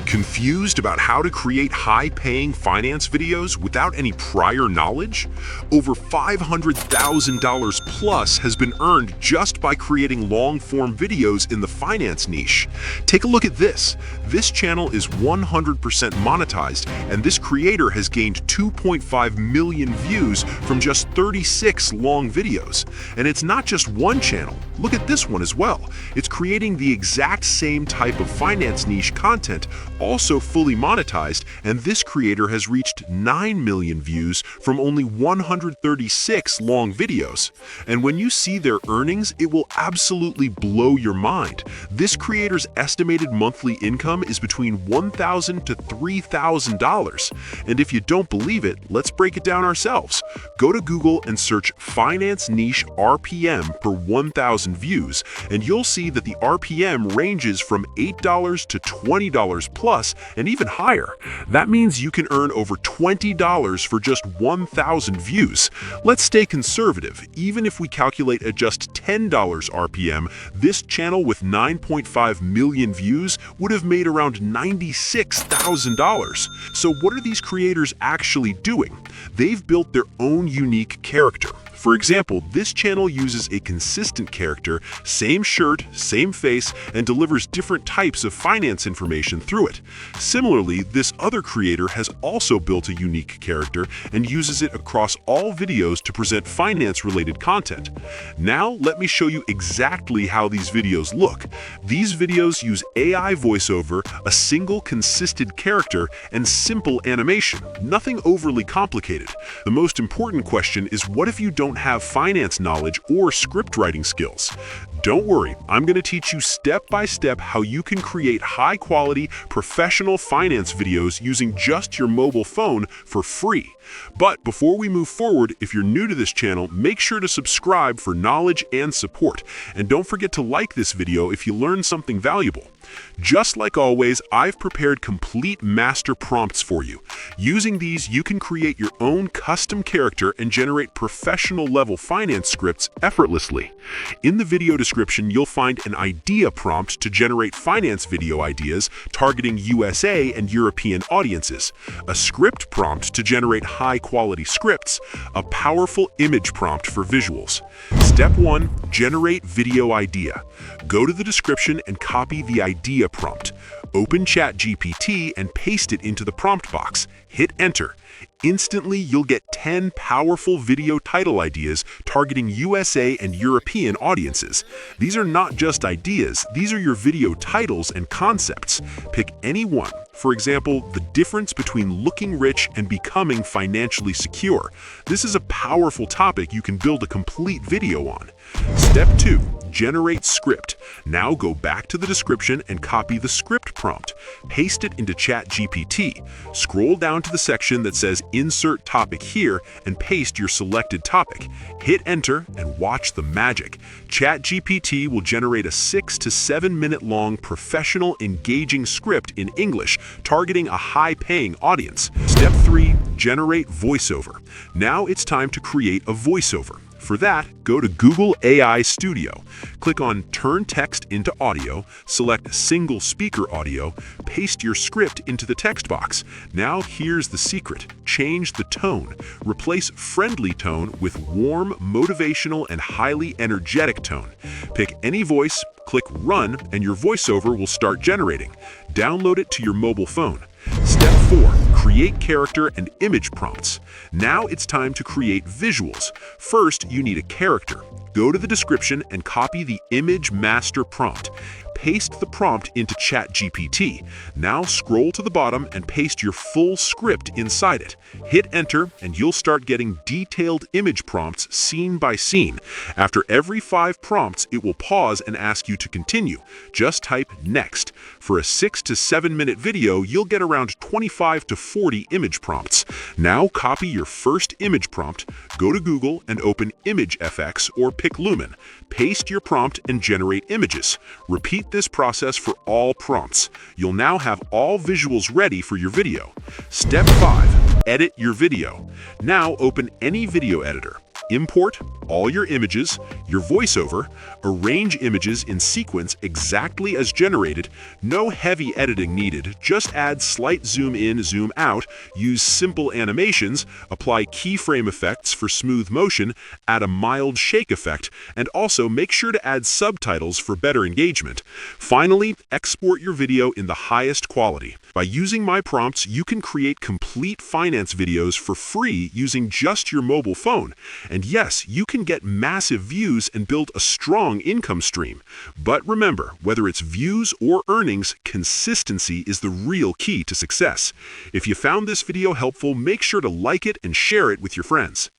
Confused about how to create high-paying finance videos without any prior knowledge? Over $500,000 plus has been earned just by creating long-form videos in the finance niche. Take a look at this. This channel is 100% monetized, and this creator has gained 2.5 million views from just 36 long videos. And it's not just one channel. Look at this one as well. It's creating the exact same type of finance niche content, also fully monetized, and this creator has reached 9 million views from only 136 long videos. And when you see their earnings, it will absolutely blow your mind. This creator's estimated monthly income is between $1,000 to $3,000. And if you don't believe it, let's break it down ourselves. Go to Google and search finance niche RPM per 1,000 views, and you'll see that the RPM ranges from $8 to $20 plus, and even higher. That means you can earn over $20 for just 1,000 views. Let's stay conservative. Even if we calculate at just $10 RPM, this channel with 9.5 million views would have made around $96,000. So what are these creators actually doing? They've built their own unique character. For example, this channel uses a consistent character, same shirt, same face, and delivers different types of finance information through it. Similarly, this other creator has also built a unique character and uses it across all videos to present finance-related content. Now, let me show you exactly how these videos look. These videos use AI voiceover, a single consistent character, and simple animation, nothing overly complicated. The most important question is, what if you don't have finance knowledge or script writing skills? Don't worry, I'm going to teach you step by step how you can create high-quality, professional finance videos using just your mobile phone for free. But before we move forward, if you're new to this channel, make sure to subscribe for knowledge and support. And don't forget to like this video if you learned something valuable. Just like always, I've prepared complete master prompts for you. Using these, you can create your own custom character and generate professional-level finance scripts effortlessly. In the video description, you'll find an idea prompt to generate finance video ideas targeting USA and European audiences, a script prompt to generate high-quality scripts, a powerful image prompt for visuals. Step 1. Generate video idea. Go to the description and copy the idea prompt. Open ChatGPT and paste it into the prompt box. Hit enter. Instantly, you'll get 10 powerful video title ideas targeting USA and European audiences. These are not just ideas, these are your video titles and concepts. Pick any one. For example, the difference between looking rich and becoming financially secure. This is a powerful topic you can build a complete video on. Step 2. Generate script. Now go back to the description and copy the script prompt. Paste it into ChatGPT. Scroll down to the section that says Insert Topic here and paste your selected topic. Hit enter and watch the magic. ChatGPT will generate a 6 to 7 minute long professional engaging script in English targeting a high-paying audience. Step 3. Generate voiceover. Now it's time to create a voiceover. For that, go to Google AI Studio. Click on Turn Text into Audio, select Single Speaker Audio, paste your script into the text box. Now here's the secret. Change the tone. Replace friendly tone with warm, motivational, and highly energetic tone. Pick any voice, click Run, and your voiceover will start generating. Download it to your mobile phone. Step 4. Create character and image prompts. Now it's time to create visuals. First, you need a character. Go to the description and copy the image master prompt. Paste the prompt into ChatGPT. Now scroll to the bottom and paste your full script inside it. Hit enter and you'll start getting detailed image prompts scene by scene. After every 5 prompts, it will pause and ask you to continue. Just type next. For a 6 to 7 minute video, you'll get around 25 to 40 image prompts. Now copy your first image prompt, go to Google and open ImageFX or pick Lumen. Paste your prompt and generate images. Repeat this process for all prompts. You'll now have all visuals ready for your video. Step 5. Edit your video. Now open any video editor. Import all your images, your voiceover, arrange images in sequence exactly as generated, no heavy editing needed, just add slight zoom in, zoom out, use simple animations, apply keyframe effects for smooth motion, add a mild shake effect, and also make sure to add subtitles for better engagement. Finally, export your video in the highest quality. By using my prompts, you can create complete finance videos for free using just your mobile phone. And yes, you can get massive views and build a strong income stream. But remember, whether it's views or earnings, consistency is the real key to success. If you found this video helpful, make sure to like it and share it with your friends.